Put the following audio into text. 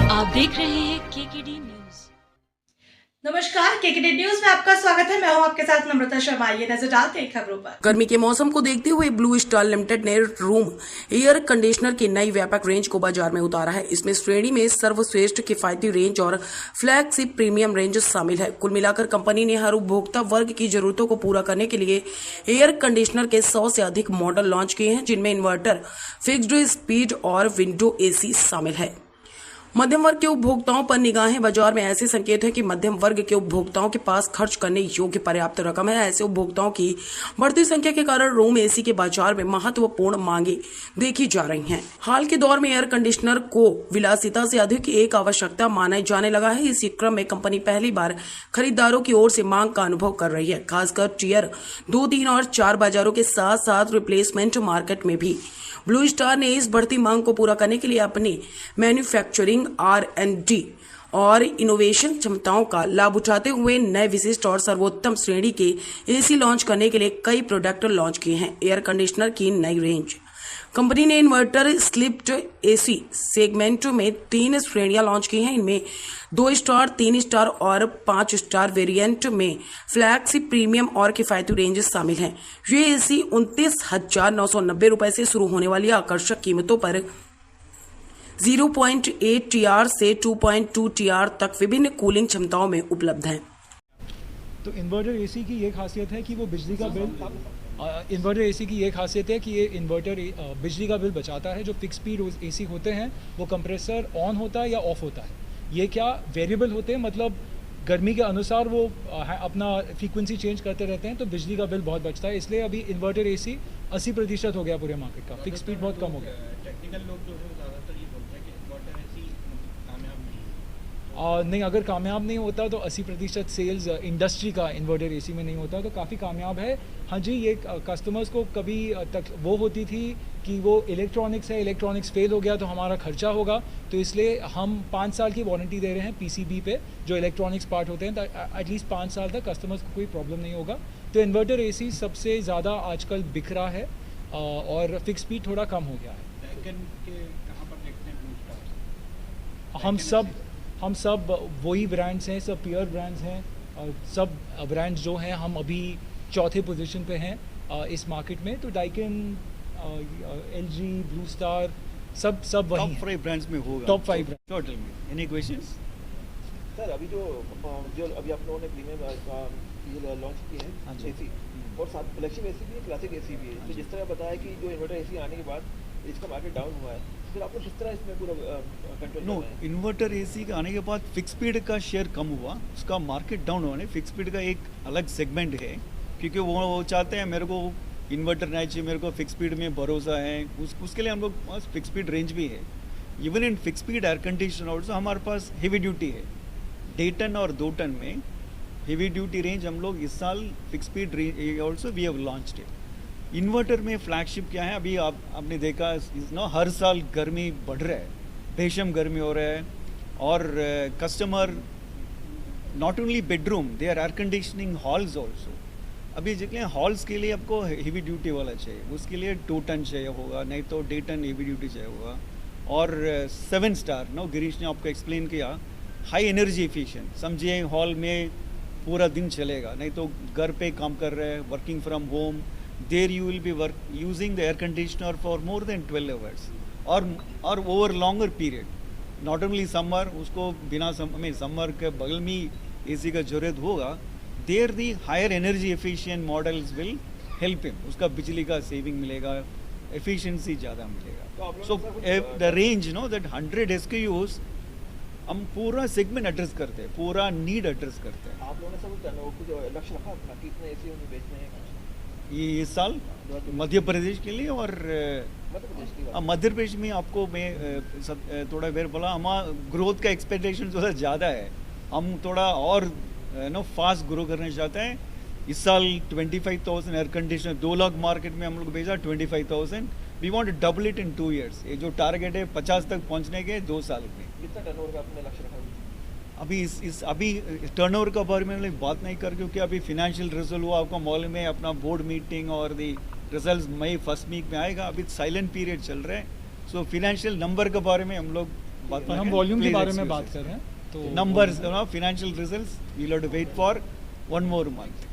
आप देख रहे हैं केकेडी न्यूज। नमस्कार, केकेडी न्यूज में आपका स्वागत है। मैं हूं आपके साथ नम्रता शर्मा। ये नजर डालते हैं खबरों पर। गर्मी के मौसम को देखते हुए ब्लू स्टार लिमिटेड ने रूम एयर कंडीशनर की नई व्यापक रेंज को बाजार में उतारा है। इसमें श्रेणी में सर्वश्रेष्ठ किफायती रेंज और फ्लैगशिप प्रीमियम रेंज शामिल है। कुल मिलाकर कंपनी ने हर उपभोक्ता वर्ग की जरूरतों को पूरा करने के लिए एयर कंडीशनर के 100 से अधिक मॉडल लॉन्च किए हैं, जिनमें इन्वर्टर, फिक्स्ड स्पीड और विंडो एसी शामिल है। मध्यम वर्ग के उपभोक्ताओं पर निगाहें। बाजार में ऐसे संकेत है कि मध्यम वर्ग के उपभोक्ताओं के पास खर्च करने योग्य पर्याप्त रकम है। ऐसे उपभोक्ताओं की बढ़ती संख्या के कारण रूम एसी के बाजार में महत्वपूर्ण मांगे देखी जा रही हैं। हाल के दौर में एयर कंडीशनर को विलासिता से अधिक एक आवश्यकता माना जाने लगा है। इसी क्रम में कंपनी पहली बार खरीदारों की ओर से मांग का अनुभव कर रही है, खासकर टियर 2, 3 और 4 बाजारों के साथ साथ रिप्लेसमेंट मार्केट में भी। ब्लू स्टार ने इस बढ़ती मांग को पूरा करने के लिए अपनी मैन्युफैक्चरिंग, R&D और इनोवेशन क्षमताओं का लाभ उठाते हुए नए विशिष्ट और सर्वोत्तम श्रेणी के एसी लॉन्च करने के लिए कई प्रोडक्ट लॉन्च किए हैं। एयर कंडीशनर की नई रेंज। कंपनी ने इन्वर्टर स्लिप्ड एसी सेगमेंट में 3 श्रेणियां लॉन्च की हैं। इनमें 2 स्टार, 3 स्टार और 5 स्टार वेरिएंट में फ्लैगशिप प्रीमियम और किफायती रेंज शामिल हैं। ये एसी 29,990 रुपए से शुरू होने वाली आकर्षक कीमतों पर 0.8 TR से 2.2 TR तक विभिन्न कूलिंग क्षमताओं में उपलब्ध हैं। तो इन्वर्टर एसी की ये खासियत है कि वो बिजली का बिल इन्वर्टर एसी की ये खासियत है कि ये इन्वर्टर बिजली का बिल बचाता है। जो फिक्स स्पीड एसी होते हैं वो कंप्रेसर ऑन होता है या ऑफ होता है, ये क्या वेरिएबल होते हैं, मतलब गर्मी के अनुसार वो अपना फ्रीक्वेंसी चेंज करते रहते हैं, तो बिजली का बिल बहुत बचता है। इसलिए अभी इन्वर्टर एसी 80% हो गया पूरे मार्केट का, फिक्स स्पीड बहुत कम हो गया। टेक्निकल लोग जो है ज़्यादातर ये बोलते हैं कि इन्वर्टर एसी कामयाब नहीं है। नहीं, अगर कामयाब नहीं होता तो 80% सेल्स इंडस्ट्री का इन्वर्टर एसी में नहीं होता, तो काफ़ी कामयाब है। हाँ जी, ये कस्टमर्स को कभी तक वो होती थी कि वो इलेक्ट्रॉनिक्स है, इलेक्ट्रॉनिक्स फेल हो गया तो हमारा खर्चा होगा, तो इसलिए हम 5 साल की वारंटी दे रहे हैं पीसीबी पे, जो इलेक्ट्रॉनिक्स पार्ट होते हैं, एटलीस्ट 5 साल तक कस्टमर्स को कोई प्रॉब्लम नहीं होगा। तो इन्वर्टर एसी सबसे ज़्यादा आजकल बिक रहा है और फिक्स स्पीड थोड़ा कम हो गया है। कहाँ पर देखते हैं ब्लू स्टार? हम सब वही ब्रांड्स हैं, सब पीयर ब्रांड्स हैं, और सब ब्रांड्स जो हैं हम अभी चौथे पोजीशन पे हैं इस मार्केट में। तो डाइकिन, LG, ब्लू स्टार सब वही टॉप 5 ब्रांड्स में होगा। Top 5 brand. टोटल में एनी क्वेश्चंस? सर, अभी जो अभी आप लोगों ने प्रीमियम ये लॉन्च की है हाँ जी। एसी, और साथ फ्लैगशिप एसी भी है, क्लासिक एसी भी है। तो जिस तरह बताया कि जो इन्वर्टर एसी आने के बाद इसका मार्केट डाउन हुआ है, फिर आपको किस तरह इसमें पूरा कंट्रोल नो, करना है? इन्वर्टर एसी के आने के बाद फिक्स स्पीड का शेयर कम हुआ, उसका मार्केट डाउन हुआ। फिक्स स्पीड का एक अलग सेगमेंट है, क्योंकि वो चाहते हैं मेरे को इन्वर्टर नहीं चाहिए, मेरे को फिक्स स्पीड में भरोसा है, उसके लिए हम लोग पास फिक्स स्पीड रेंज भी है। Even in fix speed air conditioner also हमारे पास हेवी ड्यूटी है, 1.5 टन और 2 टन में हेवी ड्यूटी रेंज हम लोग इस साल fix speed also we have launched it. Inverter में फ्लैगशिप क्या है, अभी आपने देखा हर साल गर्मी बढ़ रहा है, बेशम गर्मी हो रहा है, और customer not only bedroom, they are air conditioning halls also. अभी जितने हॉल्स के लिए आपको हेवी ड्यूटी वाला चाहिए, उसके लिए 2 टन चाहिए होगा, नहीं तो 1.5 टन हेवी ड्यूटी चाहिए होगा। और 7 स्टार गिरीश ने आपको एक्सप्लेन किया, हाई एनर्जी एफिशिएंट, समझिए हॉल में पूरा दिन चलेगा, नहीं तो घर पे काम कर रहे हैं, working from home, there you will be using the air conditioner for more than 12 hours और over longer period, not only summer, उसको बिना समर के बगल में एसी का जरूरत होगा। There the higher energy efficient models will help him, उसका बिजली का सेविंग मिलेगा, एफिशिएंसी ज़्यादा मिलेगा। So the range that 100 SKUs हम पूरा सेगमेंट एड्रेस करते हैं, पूरा नीड एड्रेस करते हैं। आप लोगों ने सब कुछ लक्ष्य रखा अपना कि इतने एसी हमें बेचने हैं ये इस साल मध्य प्रदेश के लिए, और मध्य प्रदेश में आपको मैं थोड़ा देर बोला, हमारा ग्रोथ का एक्सपेक्टेशन थोड़ा ज़्यादा है, हम थोड़ा और फास्ट ग्रो करना चाहते हैं। इस साल 25,000 एयर कंडीशनर 2 लाख मार्केट में हम लोग भेजा, 25,000 we want to double it in 2 years। ये जो टारगेट है 50 तक पहुंचने के 2 साल में। कितना टर्नओवर का आपने लक्ष्य रखा? अभी टर्नओवर का बारे में बात नहीं कर, क्योंकि अभी फिनेंशियल रिजल्ट हुआ, आपको मॉल में अपना बोर्ड मीटिंग और the result May first week में आएगा। अभी साइलेंट पीरियड चल रहा है, सो फिनेंशियल नंबर के बारे में हम लोग बात पर हम वॉल्यूम के बारे में बात कर रहे हैं तो numbers, you know, financial results, we'll have to wait for one more month.